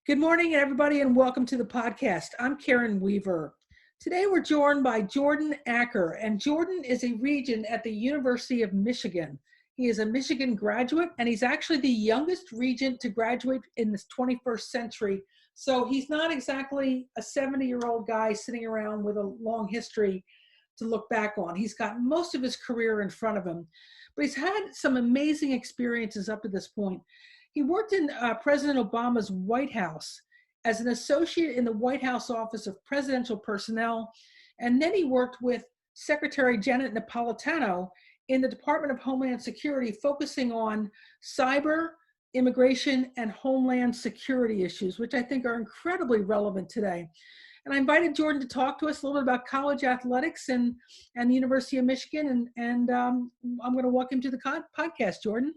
Good morning, everybody, and welcome to the podcast. I'm Karen Weaver. Today, we're joined by Jordan Acker, and Jordan is a regent at the University of Michigan. He is a Michigan graduate, and he's actually the youngest regent to graduate in this 21st century. So he's not exactly a 70-year-old guy sitting around with a long history to look back on. He's got most of his career in front of him, but he's had some amazing experiences up to this point. He worked in President Obama's White House as an associate in the White House Office of Presidential Personnel, and then he worked with Secretary Janet Napolitano in the Department of Homeland Security, focusing on cyber, immigration, and homeland security issues, which I think are incredibly relevant today. And I invited Jordan to talk to us a little bit about college athletics and the University of Michigan, and I'm going to welcome you to the podcast, Jordan.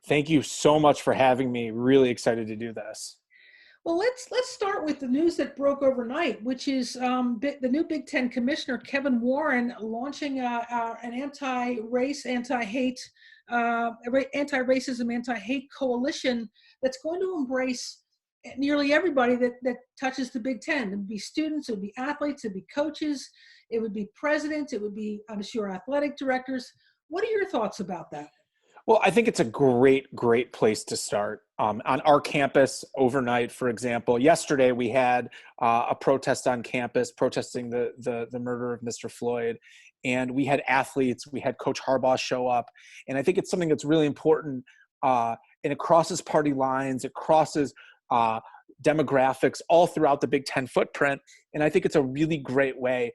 Thank you so much for having me. Really excited to do this. Well, let's start with the news that broke overnight, which is the new Big Ten commissioner, Kevin Warren, launching an anti-race, anti-hate, anti-racism, anti-hate coalition that's going to embrace nearly everybody that touches the Big Ten. It would be students, it would be athletes, it would be coaches, it would be presidents, it would be, I'm sure, athletic directors. What are your thoughts about that? Well, I think it's a great place to start. On our campus overnight, for example, yesterday we had a protest on campus protesting the murder of Mr. Floyd. And we had athletes, we had Coach Harbaugh show up. And I think it's something that's really important, and it crosses party lines, it crosses demographics all throughout the Big Ten footprint. And I think it's a really great way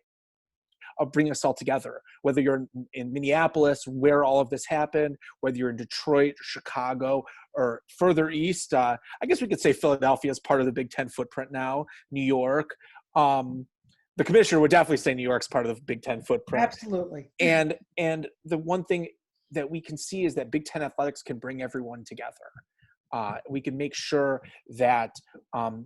of bringing us all together, whether you're in Minneapolis, where all of this happened, whether you're in Detroit, Chicago, or further east. I guess we could say Philadelphia is part of the Big Ten footprint now, New York. The commissioner would definitely say New York's part of the Big Ten footprint. Absolutely. And the one thing that we can see is that Big Ten athletics can bring everyone together. We can make sure that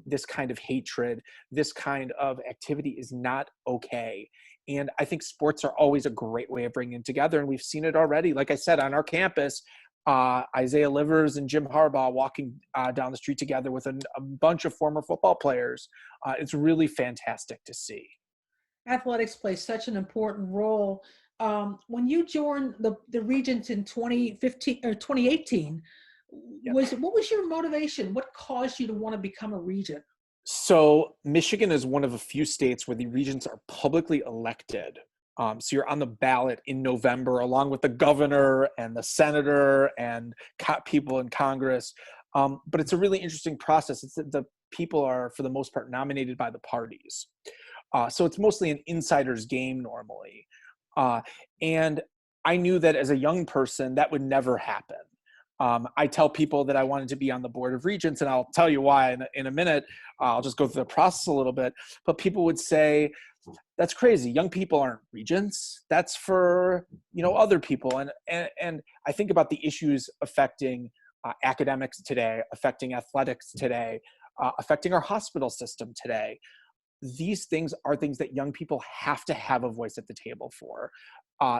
this kind of hatred, this kind of activity is not okay. And I think sports are always a great way of bringing together. And we've seen it already. Like I said, on our campus, Isaiah Livers and Jim Harbaugh walking down the street together with a bunch of former football players. It's really fantastic to see. Athletics plays such an important role. When you joined the Regents in 2015 or 2018, Yep. What was your motivation? What caused you to want to become a regent? So Michigan is one of a few states where the regents are publicly elected. So you're on the ballot in November, along with the governor and the senator and people in Congress. But it's a really interesting process. It's that the people are, for the most part, nominated by the parties. So it's mostly an insider's game normally. And I knew that as a young person, that would never happen. I tell people that I wanted to be on the board of regents, and I'll tell you why in a minute. I'll just go through the process a little bit. But people would say, that's crazy. Young people aren't regents. That's for, other people. And I think about the issues affecting academics today, affecting athletics today, affecting our hospital system today. These things are things that young people have to have a voice at the table for.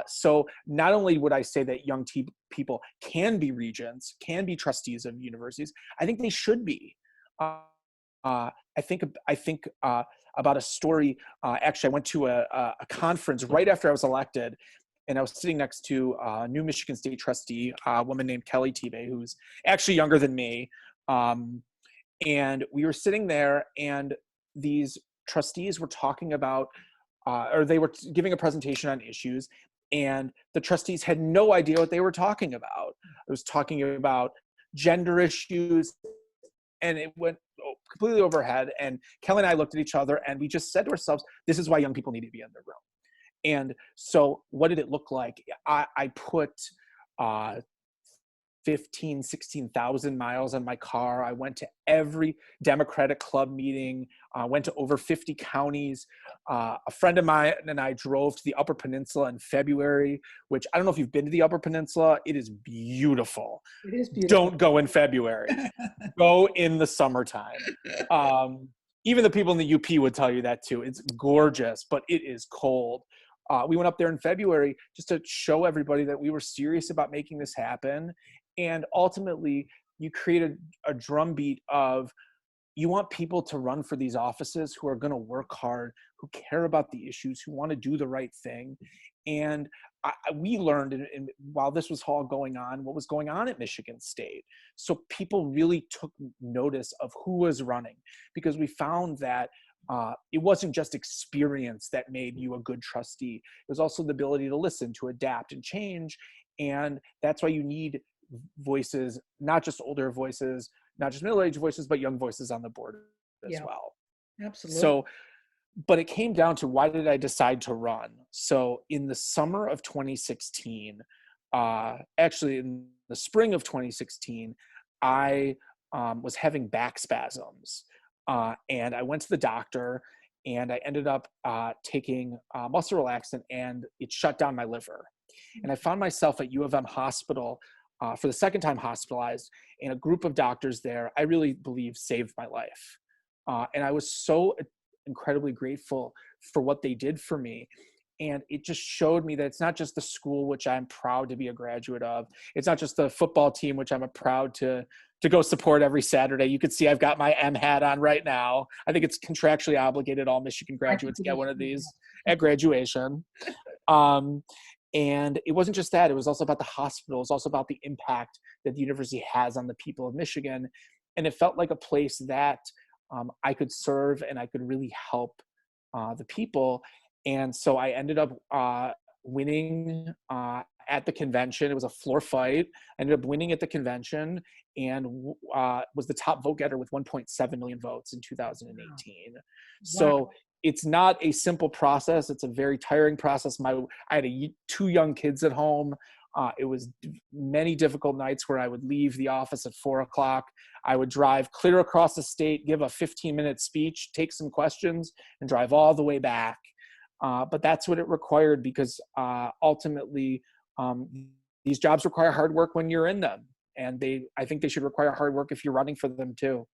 So not only would I say that young people can be regents, can be trustees of universities, I think they should be. I think about a story. Actually, I went to a conference right after I was elected, and I was sitting next to a new Michigan State trustee, a woman named Kelly Tebe, who's actually younger than me. And we were sitting there, and these trustees were talking about, or they were giving a presentation on issues, and the trustees had no idea what they were talking about. I was talking about gender issues, and it went completely overhead. And Kelly and I looked at each other, and we just said to ourselves, this is why young people need to be in the room. And so what did it look like? I put 16,000 miles on my car. I went to every Democratic club meeting, went to over 50 counties. A friend of mine and I drove to the Upper Peninsula in February, which I don't know if you've been to the Upper Peninsula. It is beautiful. It is beautiful. Don't go in February. Go in the summertime. Even the people in the UP would tell you that too. It's gorgeous, but it is cold. We went up there in February just to show everybody that we were serious about making this happen. And ultimately, you created a drumbeat of, you want people to run for these offices who are going to work hard, who care about the issues, who want to do the right thing. And we learned, while this was all going on, what was going on at Michigan State. So people really took notice of who was running, because we found that it wasn't just experience that made you a good trustee. It was also the ability to listen, to adapt and change. And that's why you need voices, not just older voices, not just middle-aged voices, but young voices on the board as Yeah, well. absolutely. So, but it came down to, why did I decide to run? So in the summer of 2016, actually in the spring of 2016, I was having back spasms. And I went to the doctor, and I ended up taking muscle relaxant, and it shut down my liver. And I found myself at U of M hospital for the second time hospitalized, and a group of doctors there, I really believe, saved my life. And I was so incredibly grateful for what they did for me. And it just showed me that it's not just the school, which I'm proud to be a graduate of. It's not just the football team, which I'm proud to go support every Saturday. You can see I've got my M hat on right now. I think it's contractually obligated. All Michigan graduates get one of these at graduation. And it wasn't just that. It was also about the hospital. It was also about the impact that the university has on the people of Michigan. And it felt like a place that I could serve and I could really help the people. And so I ended up winning at the convention. It was a floor fight. I ended up winning at the convention, and was the top vote getter with 1.7 million votes in 2018. Wow. So it's not a simple process. It's a very tiring process. I had two young kids at home. It was many difficult nights where I would leave the office at 4:00. I would drive clear across the state, give a 15-minute speech, take some questions, and drive all the way back. But that's what it required, because ultimately these jobs require hard work when you're in them. And I think they should require hard work if you're running for them too.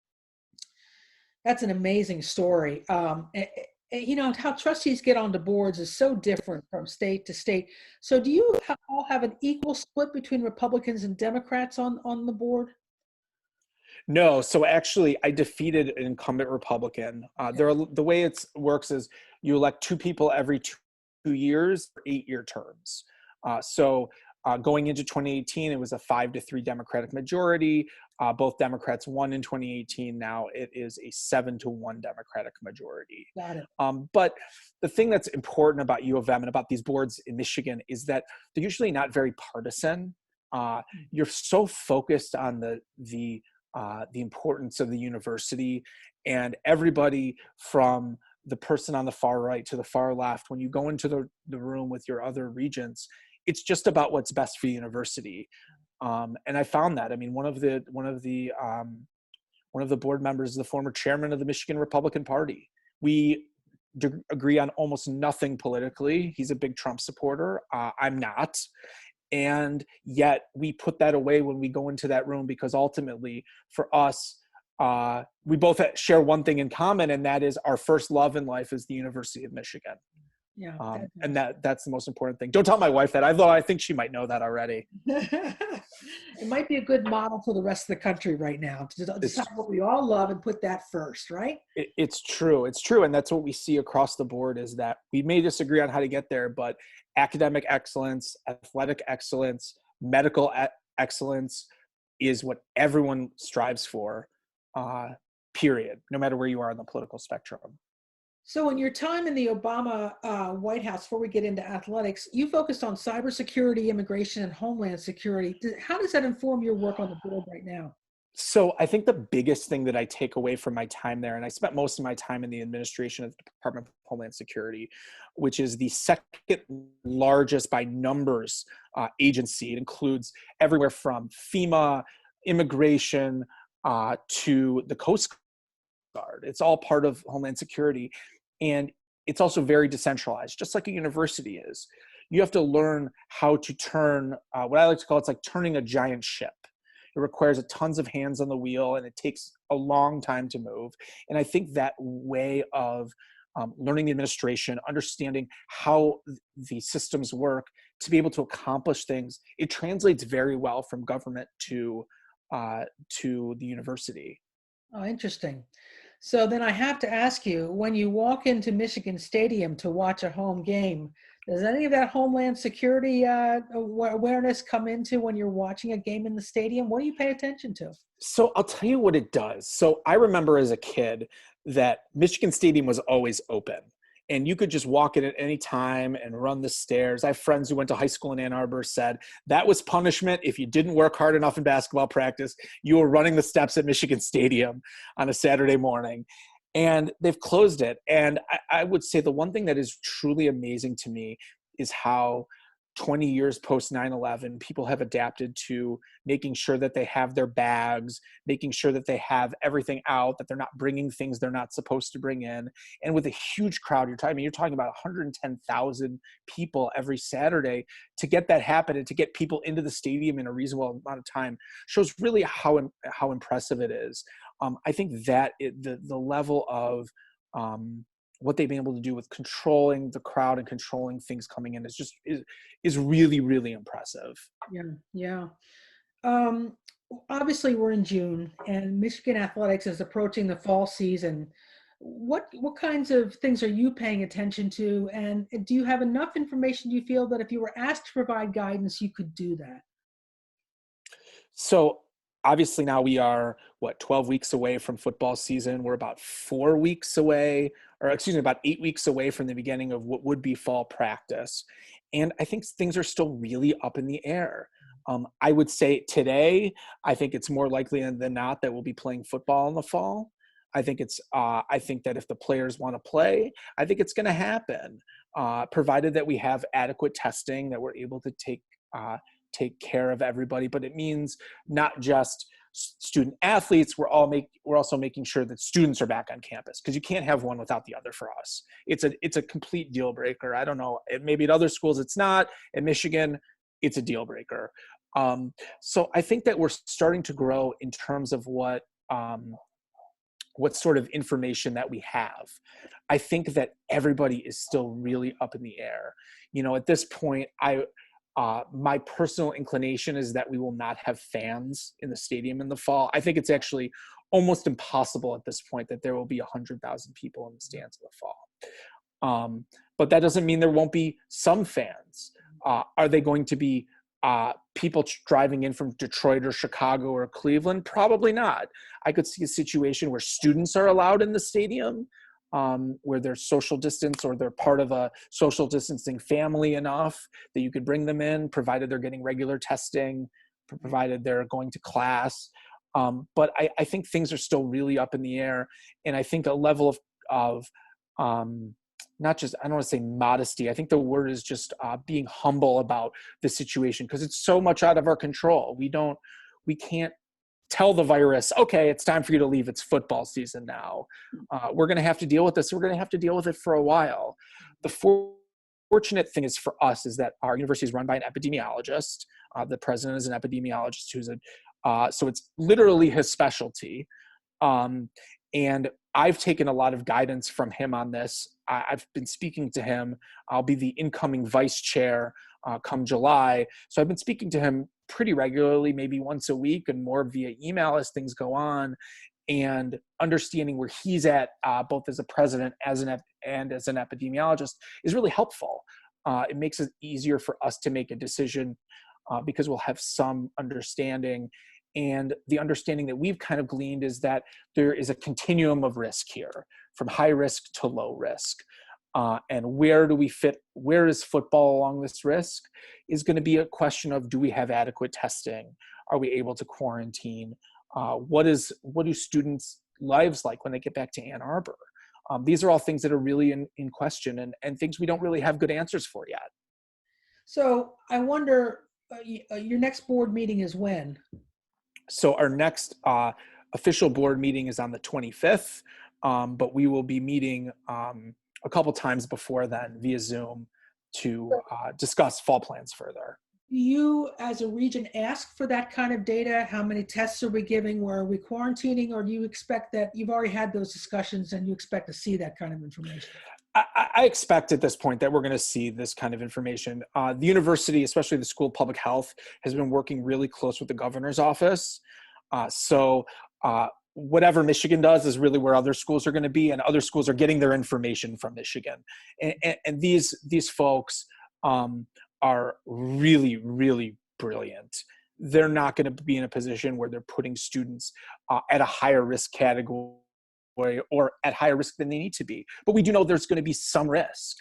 That's an amazing story. How trustees get onto boards is so different from state to state. So do you all have an equal split between Republicans and Democrats on the board? No, so actually I defeated an incumbent Republican. The way it works is you elect two people every 2 years for 8-year terms. Going into 2018, it was a 5-3 Democratic majority. Both Democrats won in 2018. Now it is a 7-1 Democratic majority. Got it. But the thing that's important about U of M and about these boards in Michigan is that they're usually not very partisan. You're so focused on the importance of the university, and everybody from the person on the far right to the far left, when you go into the room with your other regents, it's just about what's best for the university. And I found that. I mean, one of the board members is the former chairman of the Michigan Republican Party. We agree on almost nothing politically. He's a big Trump supporter. I'm not. And yet we put that away when we go into that room, because ultimately for us, we both share one thing in common, and that is our first love in life is the University of Michigan. Yeah, and that's the most important thing. Don't tell my wife that, although I think she might know that already. It might be a good model for the rest of the country right now to decide what we all love and put that first, right? It's true. It's true. And that's what we see across the board, is that we may disagree on how to get there, but academic excellence, athletic excellence, medical excellence is what everyone strives for, period, no matter where you are on the political spectrum. So in your time in the Obama White House, before we get into athletics, you focused on cybersecurity, immigration, and homeland security. How does that inform your work on the board right now? So I think the biggest thing that I take away from my time there, and I spent most of my time in the administration of the Department of Homeland Security, which is the second largest by numbers agency. It includes everywhere from FEMA, immigration, to the Coast Guard. It's all part of Homeland Security. And it's also very decentralized, just like a university is. You have to learn how to turn, what I like to call, it's like turning a giant ship. It requires tons of hands on the wheel, and it takes a long time to move. And I think that way of learning the administration, understanding how the systems work to be able to accomplish things, it translates very well from government to the university. Oh, interesting. So then I have to ask you, when you walk into Michigan Stadium to watch a home game, does any of that Homeland Security awareness come into when you're watching a game in the stadium? What do you pay attention to? So I'll tell you what it does. So I remember as a kid that Michigan Stadium was always open and you could just walk in at any time and run the stairs. I have friends who went to high school in Ann Arbor said that was punishment. If you didn't work hard enough in basketball practice, you were running the steps at Michigan Stadium on a Saturday morning. And they've closed it. And I would say the one thing that is truly amazing to me is how 20 years post 9/11, people have adapted to making sure that they have their bags, making sure that they have everything out, that they're not bringing things they're not supposed to bring in. And with a huge crowd, you're talking about 110,000 people every Saturday. To get that happen and to get people into the stadium in a reasonable amount of time shows really how impressive it is. I think that the level of what they've been able to do with controlling the crowd and controlling things coming in is really, really impressive. Yeah, yeah. Um, Obviously, we're in June, and Michigan athletics is approaching the fall season. What kinds of things are you paying attention to, and do you have enough information? Do you feel that if you were asked to provide guidance, you could do that? So obviously now we are 12 weeks away from football season. We're about 4 weeks away, or excuse me, about 8 weeks away from the beginning of what would be fall practice. And I think things are still really up in the air. I would say today, I think it's more likely than not that we'll be playing football in the fall. I think that if the players want to play, I think it's going to happen, provided that we have adequate testing, that we're able to take care of everybody. But it means not just student athletes. We're also making sure that students are back on campus, because you can't have one without the other for us. It's a complete deal breaker. I don't know. Maybe at other schools it's not. At Michigan, it's a deal breaker. So I think that we're starting to grow in terms of what sort of information that we have. I think that everybody is still really up in the air. At this point, my personal inclination is that we will not have fans in the stadium in the fall. I think it's actually almost impossible at this point that there will be 100,000 people in the stands in the fall. But that doesn't mean there won't be some fans. Are they going to be people driving in from Detroit or Chicago or Cleveland? Probably not. I could see a situation where students are allowed in the stadium, where they're social distance or they're part of a social distancing family enough that you could bring them in, provided they're getting regular testing, provided they're going to class. But I think things are still really up in the air. And I think a level of not just, I don't want to say modesty. I think the word is just being humble about the situation, because it's so much out of our control. We can't tell the virus, okay, it's time for you to leave. It's football season now. We're going to have to deal with this. We're going to have to deal with it for a while. The fortunate thing is for us is that our university is run by an epidemiologist. The president is an epidemiologist so it's literally his specialty. And I've taken a lot of guidance from him on this. I've been speaking to him. I'll be the incoming vice chair come July. So I've been speaking to him pretty regularly, maybe once a week and more via email as things go on, and understanding where he's at, both as a president and as an epidemiologist, is really helpful. It makes it easier for us to make a decision because we'll have some understanding. And the understanding that we've kind of gleaned is that there is a continuum of risk here, from high risk to low risk. And where do we fit? Where is football along this risk is going to be a question of, do we have adequate testing? Are we able to quarantine? What do students' lives like when they get back to Ann Arbor? These are all things that are really in question, and things we don't really have good answers for yet. So I wonder, your next board meeting is when? So our next official board meeting is on the 25th, but we will be meeting a couple times before then via Zoom to discuss fall plans further. Do you, as a region, ask for that kind of data? How many tests are we giving? Where are we quarantining? Or do you expect that you've already had those discussions and you expect to see that kind of information? I expect at this point that we're going to see this kind of information. The university, especially the School of Public Health, has been working really close with the governor's office. So whatever Michigan does is really where other schools are going to be, and other schools are getting their information from Michigan. And these folks are really, really brilliant. They're not going to be in a position where they're putting students at a higher risk category or at higher risk than they need to be. But we do know there's going to be some risk.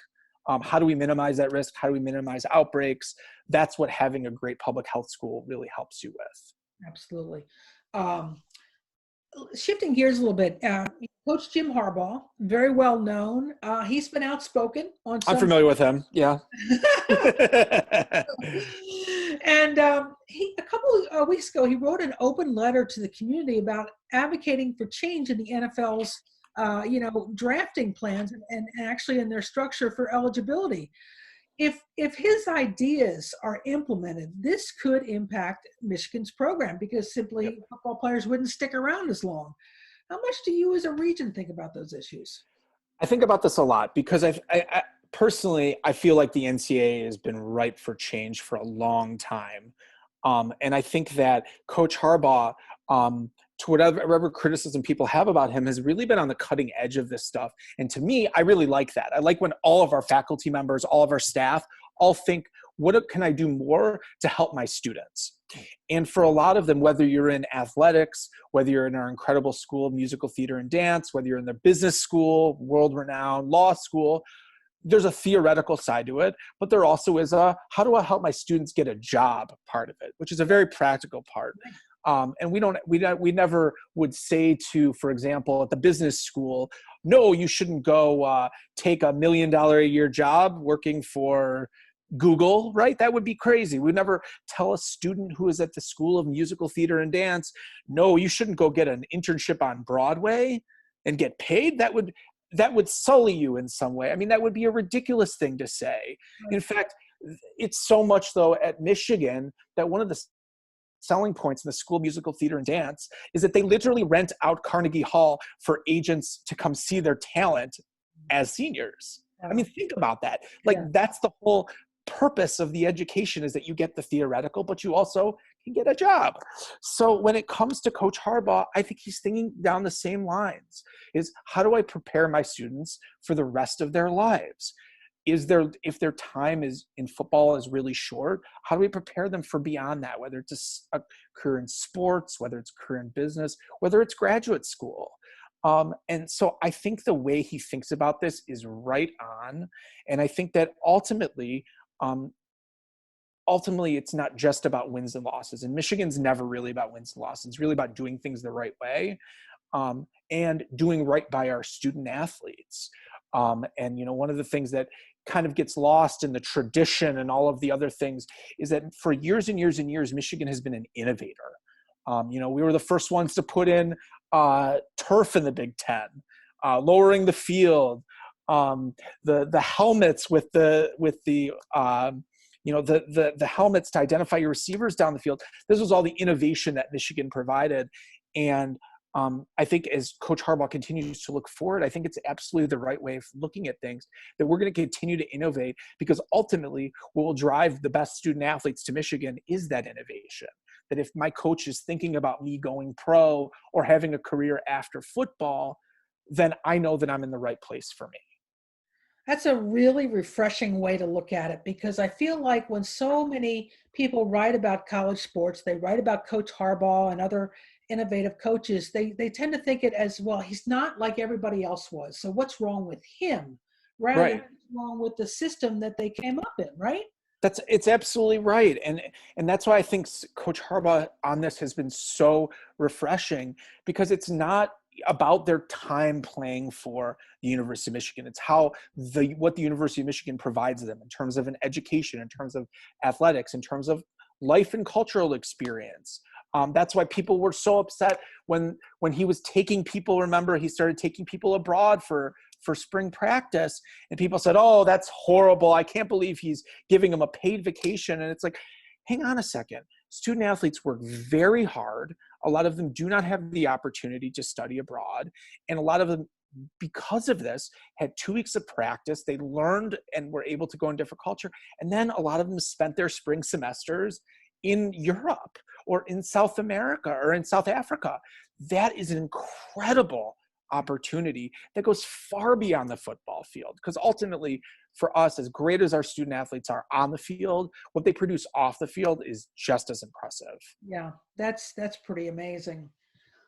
How do we minimize that risk? How do we minimize outbreaks? That's what having a great public health school really helps you with. Absolutely. Um, Shifting gears a little bit, Coach Jim Harbaugh, very well known. He's been outspoken on I'm some. familiar with him. Yeah. And a couple of weeks ago, he wrote an open letter to the community about advocating for change in the NFL's, drafting plans and actually in their structure for eligibility. If his ideas are implemented, this could impact Michigan's program because simply Yep. football players wouldn't stick around as long. How much do you as a region think about those issues? I think about this a lot because I personally, I feel like the NCAA has been ripe for change for a long time. And I think that Coach Harbaugh, to whatever criticism people have about him, has really been on the cutting edge of this stuff. And to me, I really like that. I like when all of our faculty members, all of our staff, all think, what can I do more to help my students? And for a lot of them, whether you're in athletics, whether you're in our incredible school of musical theater and dance, whether you're in the business school, world-renowned law school, there's a theoretical side to it, but there also is a, how do I help my students get a job part of it, which is a very practical part. And we never would say to, for example, at the business school, no, you shouldn't go take $1 million a year job working for Google, right? That would be crazy. We never tell a student who is at the School of Musical Theater and Dance, no, you shouldn't go get an internship on Broadway and get paid. That would sully you in some way. I mean, that would be a ridiculous thing to say. In fact, it's so much though at Michigan that one of the selling points in the School of Musical Theater and Dance is that they literally rent out Carnegie Hall for agents to come see their talent as seniors. I mean, think about that. Like, that's the whole purpose of the education, is that you get the theoretical, but you also can get a job. So when it comes to Coach Harbaugh, I think he's thinking down the same lines, is how do I prepare my students for the rest of their lives? If their time is in football is really short, how do we prepare them for beyond that, whether it's a career in sports, whether it's a career in business, whether it's graduate school? And so I think the way he thinks about this is right on. And I think that ultimately, it's not just about wins and losses. And Michigan's never really about wins and losses. It's really about doing things the right way, and doing right by our student athletes. And, one of the things that kind of gets lost in the tradition and all of the other things is that for years and years and years, Michigan has been an innovator. We were the first ones to put in turf in the Big Ten, lowering the field, the helmets with the helmets to identify your receivers down the field. This was all the innovation that Michigan provided. And I think as Coach Harbaugh continues to look forward, I think it's absolutely the right way of looking at things, that we're going to continue to innovate, because ultimately what will drive the best student athletes to Michigan is that innovation. That if my coach is thinking about me going pro or having a career after football, then I know that I'm in the right place for me. That's a really refreshing way to look at it, because I feel like when so many people write about college sports, they write about Coach Harbaugh and other innovative coaches, they tend to think it as, well, he's not like everybody else was, so what's wrong with him? Rather than Right. what's wrong with the system that they came up in, right? It's absolutely right. And that's why I think Coach Harbaugh on this has been so refreshing, because it's not about their time playing for the University of Michigan. It's what the University of Michigan provides them in terms of an education, in terms of athletics, in terms of life and cultural experience. That's why people were so upset when he was taking people. Remember, he started taking people abroad for spring practice, and people said, oh, that's horrible. I can't believe he's giving them a paid vacation. And it's like, hang on a second. Student athletes work very hard. A lot of them do not have the opportunity to study abroad. And a lot of them, because of this, had 2 weeks of practice. They learned and were able to go in different culture. And then a lot of them spent their spring semesters in Europe or in South America or in South Africa. That is an incredible opportunity that goes far beyond the football field, because ultimately for us, as great as our student athletes are on the field, what they produce off the field is just as impressive. Yeah, that's pretty amazing.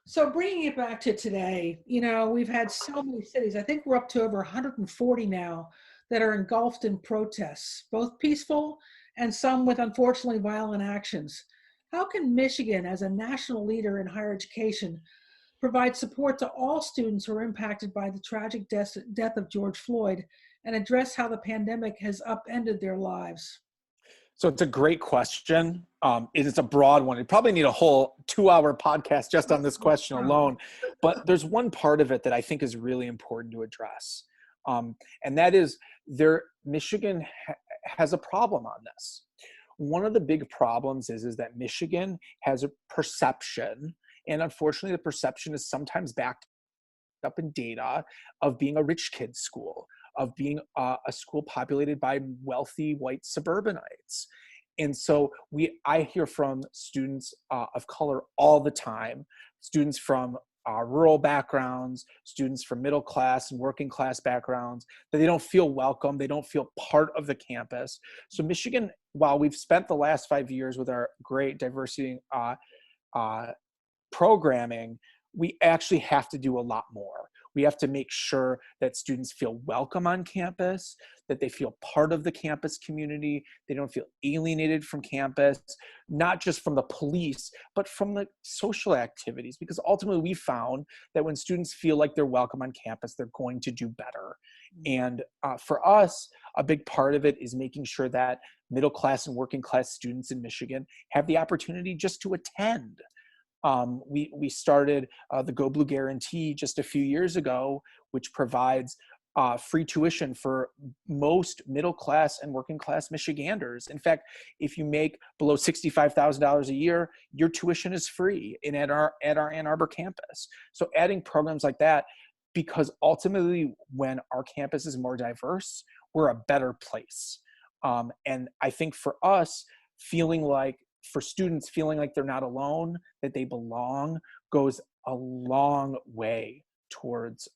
So bringing it back to today, we've had so many cities. I think we're up to over 140 now that are engulfed in protests, both peaceful and some with unfortunately violent actions. How can Michigan, as a national leader in higher education, provide support to all students who are impacted by the tragic death of George Floyd and address how the pandemic has upended their lives? So it's a great question. It is a broad one. You probably need a whole 2-hour podcast just on this question alone. But there's one part of it that I think is really important to address. And that is Michigan has a problem on this. One of the big problems is that Michigan has a perception, and unfortunately the perception is sometimes backed up in data, of being a rich kid's school, of being a school populated by wealthy white suburbanites. And so I hear from students of color all the time, students from rural backgrounds, students from middle class and working class backgrounds, that they don't feel welcome, they don't feel part of the campus. So Michigan, while we've spent the last 5 years with our great diversity programming, we actually have to do a lot more. We have to make sure that students feel welcome on campus, that they feel part of the campus community, they don't feel alienated from campus, not just from the police, but from the social activities. Because ultimately we found that when students feel like they're welcome on campus, they're going to do better. And for us, a big part of it is making sure that middle class and working class students in Michigan have the opportunity just to attend. We started the Go Blue Guarantee just a few years ago, which provides free tuition for most middle class and working class Michiganders. In fact, if you make below $65,000 a year, your tuition is free at our Ann Arbor campus. So adding programs like that, because ultimately when our campus is more diverse, we're a better place. And I think for us, for students feeling like they're not alone, that they belong, goes a long way towards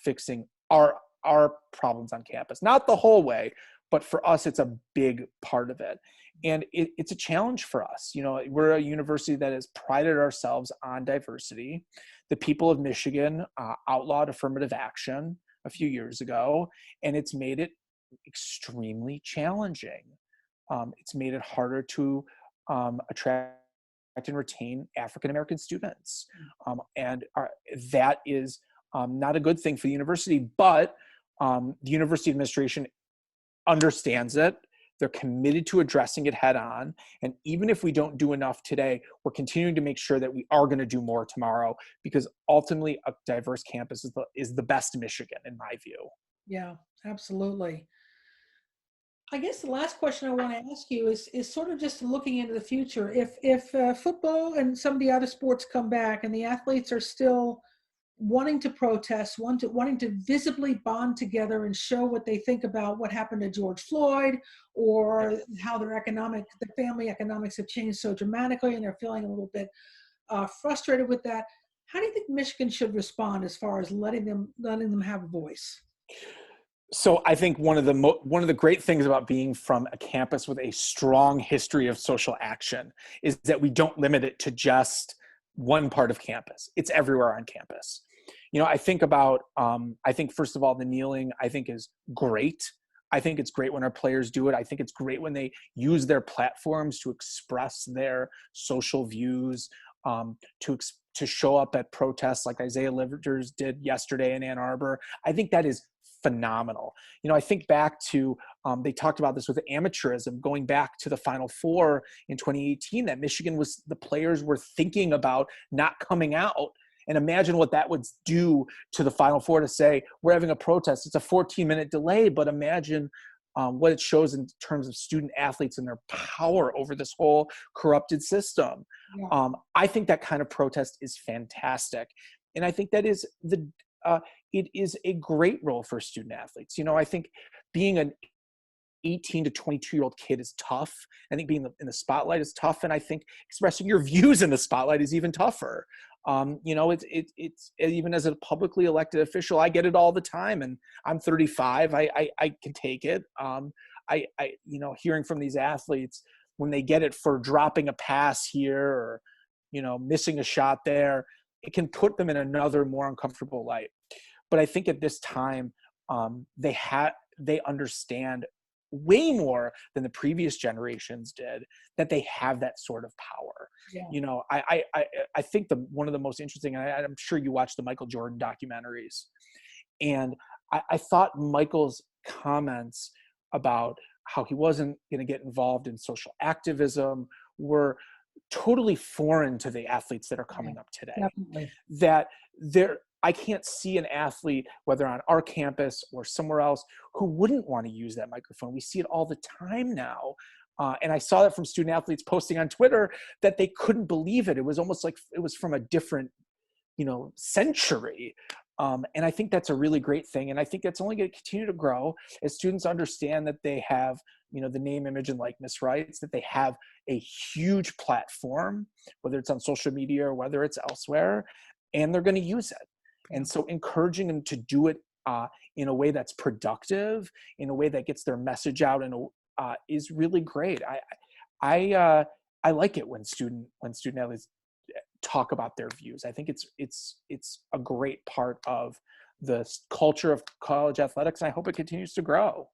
fixing our problems on campus. Not the whole way, but for us, it's a big part of it. And it's a challenge for us. We're a university that has prided ourselves on diversity. The people of Michigan outlawed affirmative action a few years ago, and it's made it extremely challenging. It's made it harder to attract and retain African-American students. That is not a good thing for the university, but the university administration understands it. They're committed to addressing it head on. And even if we don't do enough today, we're continuing to make sure that we are going to do more tomorrow, because ultimately a diverse campus is the best Michigan, in my view. Yeah, absolutely. I guess the last question I want to ask you is sort of just looking into the future. If football and some of the other sports come back and the athletes are still wanting to protest, wanting to visibly bond together and show what they think about what happened to George Floyd, or how their family economics have changed so dramatically, and they're feeling a little bit frustrated with that. How do you think Michigan should respond as far as letting them have a voice? So I think one of the great things about being from a campus with a strong history of social action is that we don't limit it to just one part of campus. It's everywhere on campus. I think first of all, the kneeling, I think, is great. I think it's great when our players do it. I think it's great when they use their platforms to express their social views, to show up at protests like Isaiah Livers did yesterday in Ann Arbor. I think that is phenomenal. I think back to, they talked about this with amateurism, going back to the Final Four in 2018, that the players were thinking about not coming out. And imagine what that would do to the Final Four to say, we're having a protest. It's a 14-minute delay, but imagine what it shows in terms of student athletes and their power over this whole corrupted system. Yeah. I think that kind of protest is fantastic. And I think that is it is a great role for student athletes. I think being 18 to 22-year-old kid is tough. I think being in the spotlight is tough. And I think expressing your views in the spotlight is even tougher. It's even as a publicly elected official, I get it all the time, and I'm 35. I can take it. Hearing from these athletes when they get it for dropping a pass here or, missing a shot there, it can put them in another more uncomfortable light. But I think at this time, they understand way more than the previous generations did, that they have that sort of power. Yeah. I think one of the most interesting, and I'm sure you watched the Michael Jordan documentaries, and I thought Michael's comments about how he wasn't going to get involved in social activism were totally foreign to the athletes that are coming up today. Definitely. That I can't see an athlete, whether on our campus or somewhere else, who wouldn't want to use that microphone. We see it all the time now. And I saw that from student athletes posting on Twitter that they couldn't believe it. It was almost like it was from a different, century. And I think that's a really great thing. And I think that's only going to continue to grow as students understand that they have, the name, image, and likeness rights, that they have a huge platform, whether it's on social media or whether it's elsewhere, and they're going to use it. And so encouraging them to do it in a way that's productive, in a way that gets their message out, and is really great. I like it when student athletes talk about their views. I think it's a great part of the culture of college athletics, and I hope it continues to grow.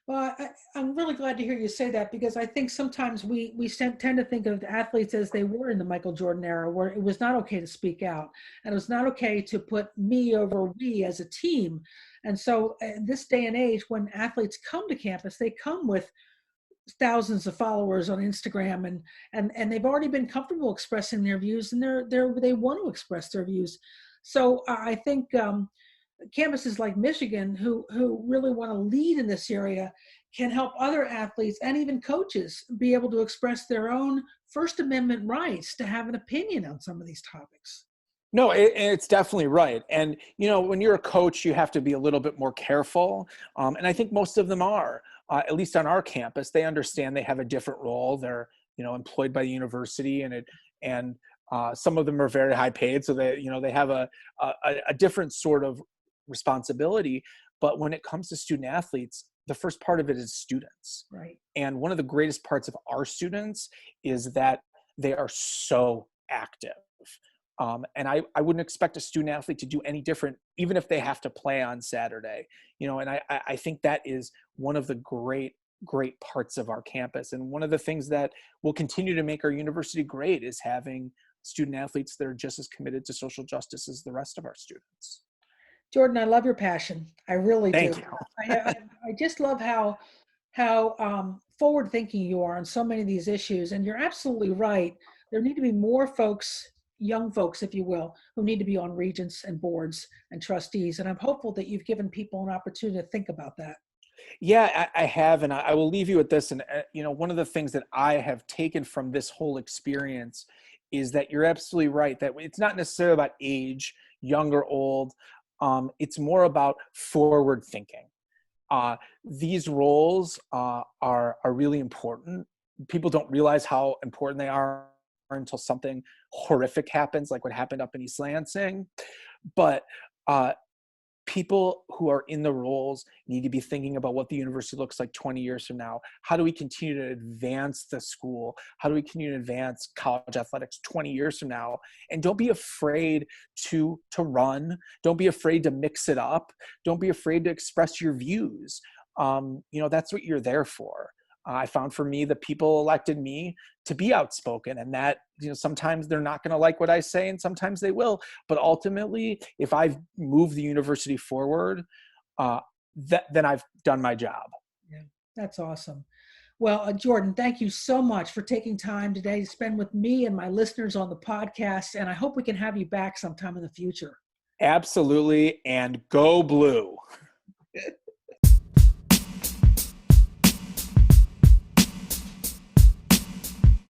Well, I'm really glad to hear you say that, because I think sometimes we tend to think of the athletes as they were in the Michael Jordan era, where it was not okay to speak out, and it was not okay to put me over we as a team. And so in this day and age, when athletes come to campus, they come with thousands of followers on Instagram, and they've already been comfortable expressing their views, and they want to express their views. So I think campuses like Michigan, who really want to lead in this area, can help other athletes and even coaches be able to express their own First Amendment rights to have an opinion on some of these topics. No, it's definitely right. And, when you're a coach, you have to be a little bit more careful. And I think most of them are, at least on our campus. They understand they have a different role. They're, employed by the university, and some of them are very high paid. So they have a different sort of responsibility. But when it comes to student athletes, the first part of it is students. Right. And one of the greatest parts of our students is that they are so active. And I wouldn't expect a student athlete to do any different, even if they have to play on Saturday, and I think that is one of the great parts of our campus. And one of the things that will continue to make our university great is having student athletes that are just as committed to social justice as the rest of our students. Jordan, I love your passion. I really do. Thank you. I just love how forward thinking you are on so many of these issues. And you're absolutely right. There need to be more folks, young folks, if you will, who need to be on regents and boards and trustees. And I'm hopeful that you've given people an opportunity to think about that. Yeah, I have. And I will leave you with this. And, one of the things that I have taken from this whole experience is that you're absolutely right, that it's not necessarily about age, young or old. It's more about forward thinking. These roles are really important. People don't realize how important they are until something horrific happens, like what happened up in East Lansing. But people who are in the roles need to be thinking about what the university looks like 20 years from now. How do we continue to advance the school? How do we continue to advance college athletics 20 years from now? And don't be afraid to run. Don't be afraid to mix it up. Don't be afraid to express your views. That's what you're there for. I found for me, the people elected me to be outspoken, and that, sometimes they're not going to like what I say and sometimes they will. But ultimately, if I've moved the university forward, then I've done my job. Yeah, that's awesome. Well, Jordan, thank you so much for taking time today to spend with me and my listeners on the podcast. And I hope we can have you back sometime in the future. Absolutely. And go blue.